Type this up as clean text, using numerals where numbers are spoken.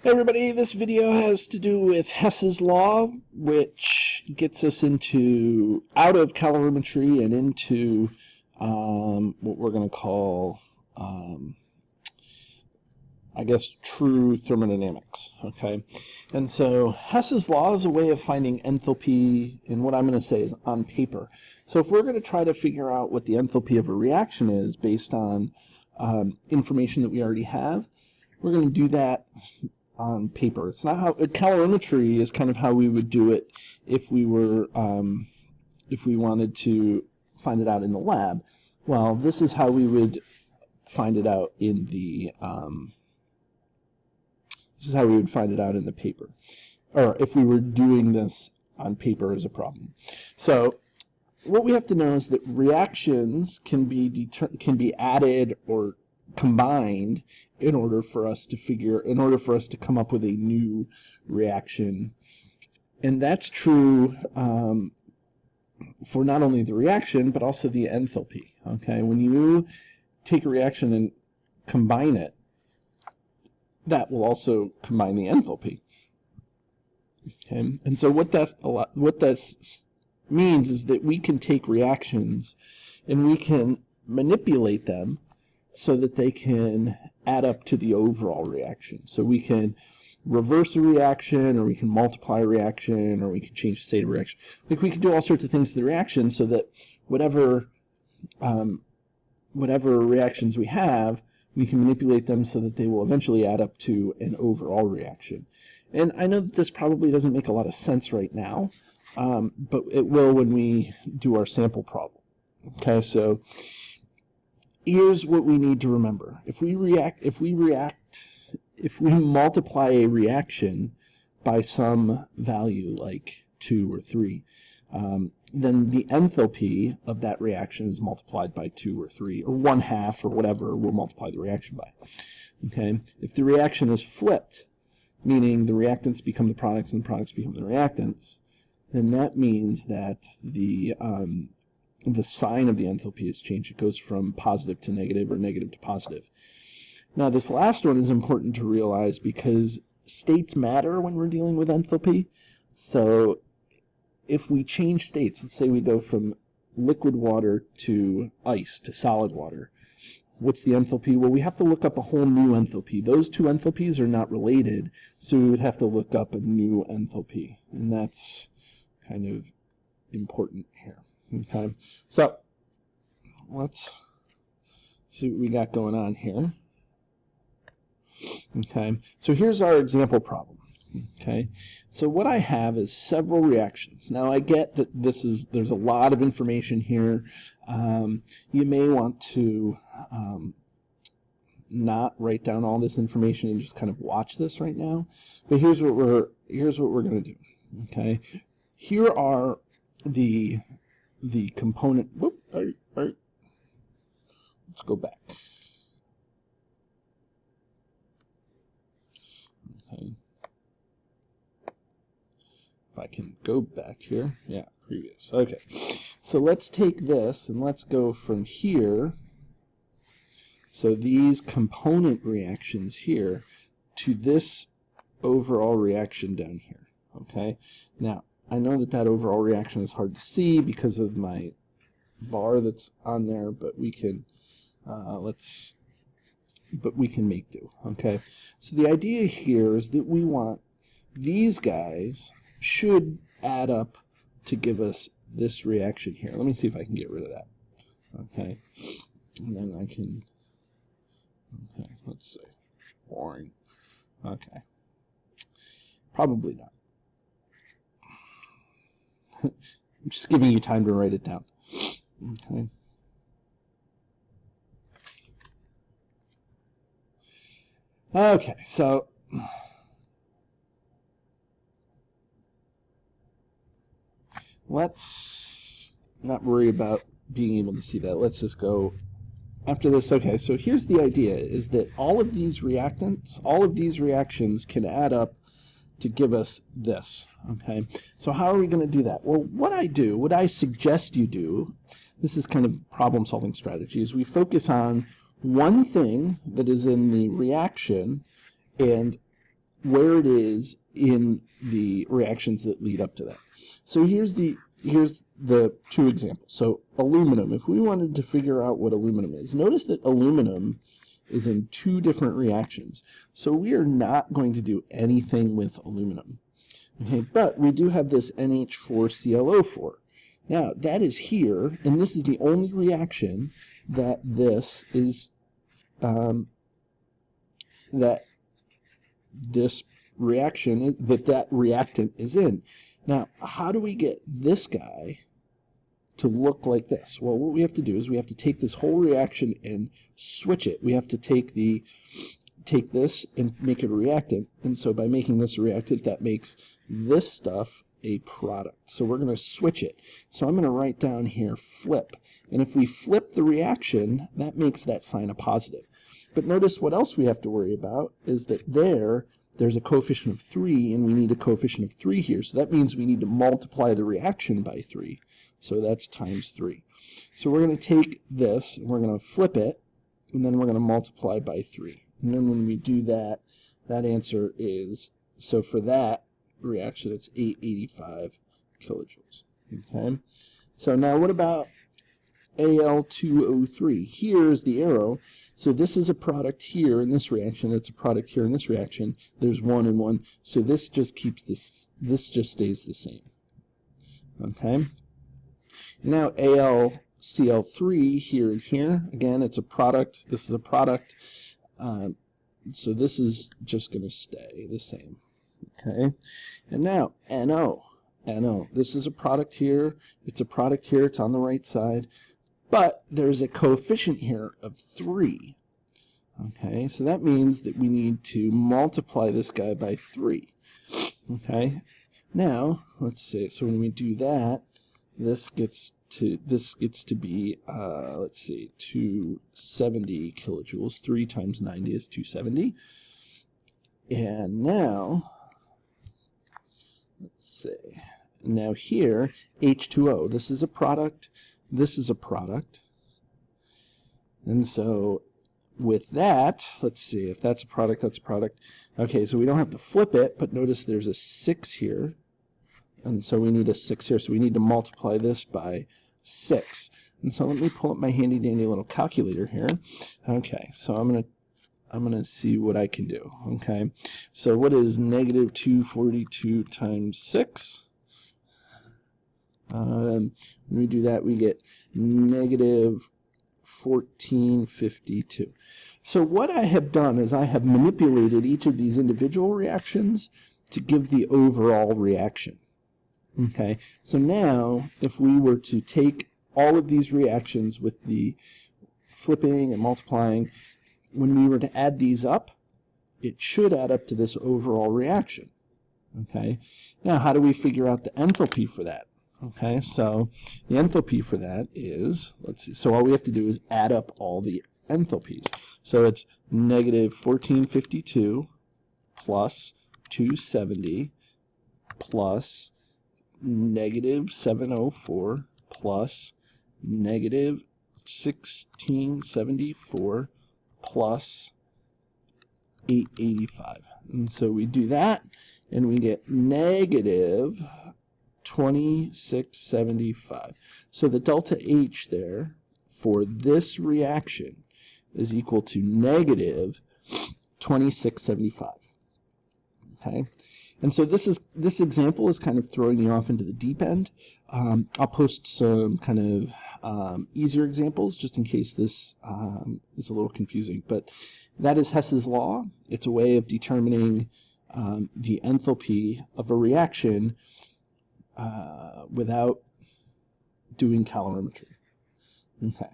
Hey everybody, this video has to do with Hess's law, which gets us out of calorimetry and into what we're going to call, I guess, true thermodynamics. Okay, and so Hess's law is a way of finding enthalpy in what I'm going to say is on paper. So if we're going to try to figure out what the enthalpy of a reaction is based on information that we already have, we're going to do that on paper. It's not how calorimetry is kind of how we would do it if we were if we wanted to find it out in the lab. Well, this is how we would find it out in the paper, or if we were doing this on paper as a problem. So what we have to know is that reactions can be added or combined in order for us to come up with a new reaction. And that's true for not only the reaction but also the enthalpy. Okay, when you take a reaction and combine it, that will also combine the enthalpy. Okay, and so what that means is that we can take reactions and we can manipulate them so that they can add up to the overall reaction. So we can reverse a reaction, or we can multiply a reaction, or we can change the state of a reaction. Like, we can do all sorts of things to the reaction so that whatever reactions we have, we can manipulate them so that they will eventually add up to an overall reaction. And I know that this probably doesn't make a lot of sense right now, but it will when we do our sample problem. Okay, so here's what we need to remember. If we multiply a reaction by some value like 2 or 3, then the enthalpy of that reaction is multiplied by 2 or 3, or 1/2, or whatever we'll multiply the reaction by. Okay? If the reaction is flipped, meaning the reactants become the products and the products become the reactants, then that means that the sign of the enthalpy has changed. It goes from positive to negative, or negative to positive. Now, this last one is important to realize because states matter when we're dealing with enthalpy. So if we change states, let's say we go from liquid water to ice to solid water, what's the enthalpy? Well, we have to look up a whole new enthalpy. Those two enthalpies are not related, so we would have to look up a new enthalpy, and that's kind of important here. Okay, so let's see what we got going on here. Okay, so here's our example problem. Okay, so what I have is several reactions. Now, I get that there's a lot of information here. You may want to not write down all this information and just kind of watch this right now. But here's what we're going to do. Okay, here are the component. Whoop, all right. Let's go back. Okay. If I can go back here, yeah, previous. Okay, so let's take this and let's go from here. So these component reactions here to this overall reaction down here. Okay, now I know that overall reaction is hard to see because of my bar that's on there, but we can make do. Okay, so the idea here is that we want these guys should add up to give us this reaction here. Let me see if I can get rid of that. Okay, and then I can. Okay, let's see. Boring. Okay, probably not. I'm just giving you time to write it down. Okay. Okay, so let's not worry about being able to see that. Let's just go after this. Okay, so here's the idea, is that all of these reactants, all of these reactions can add up to give us this. Okay, so how are we going to do that? Well, what I suggest you do, this is kind of problem solving strategy, is we focus on one thing that is in the reaction and where it is in the reactions that lead up to that. So here's the two examples. So aluminum, if we wanted to figure out what aluminum is, notice that aluminum is in two different reactions. So we are not going to do anything with aluminum. Okay, but we do have this NH4ClO4. Now, that is here, and this is the only reaction that this is, that reactant is in. Now, how do we get this guy to look like this? Well, what we have to do is we have to take this whole reaction and switch it. We have to take this and make it a reactant, and so by making this a reactant, that makes this stuff a product. So we're going to switch it. So I'm going to write down here flip, and if we flip the reaction, that makes that sign a positive. But notice what else we have to worry about is that there's a coefficient of 3, and we need a coefficient of 3 here. So that means we need to multiply the reaction by 3. So that's times 3. So we're going to take this, and we're going to flip it, and then we're going to multiply by 3. And then when we do that, that answer is, so for that reaction, it's 885 kilojoules. Okay. So now what about Al2O3? Here's the arrow. So this is a product here in this reaction. It's a product here in this reaction. There's 1 and 1. So this just this just stays the same. Okay. Now AlCl3 here and here. Again, it's a product. This is a product. So this is just going to stay the same. Okay. And now NO. This is a product here. It's a product here. It's on the right side. But there's a coefficient here of 3. Okay, so that means that we need to multiply this guy by 3. Okay, now let's see. So when we do that, this gets to be let's see, 270 kilojoules. 3 times 90 is 270. And now let's see. Now here H2O. This is a product. This is a product. And so with that, let's see, if that's a product, that's a product. Okay, so we don't have to flip it, but notice there's a 6 here. And so we need a 6 here, so we need to multiply this by 6. And so let me pull up my handy dandy little calculator here. Okay, so I'm gonna see what I can do. Okay, so what is negative 242 times 6? When we do that, we get negative 1452. So what I have done is I have manipulated each of these individual reactions to give the overall reaction. Okay, so now if we were to take all of these reactions with the flipping and multiplying, when we were to add these up, it should add up to this overall reaction. Okay, now how do we figure out the enthalpy for that? Okay, so the enthalpy for that is, let's see, so all we have to do is add up all the enthalpies. So it's negative 1452 plus 270 plus negative 704 plus negative 1674 plus 885. And so we do that, and we get negative 2675. So the delta H there for this reaction is equal to negative 2675. Okay, and so this example is kind of throwing you off into the deep end. I'll post some kind of easier examples just in case this is a little confusing. But that is Hess's law. It's a way of determining the enthalpy of a reaction without doing calorimetry. Okay.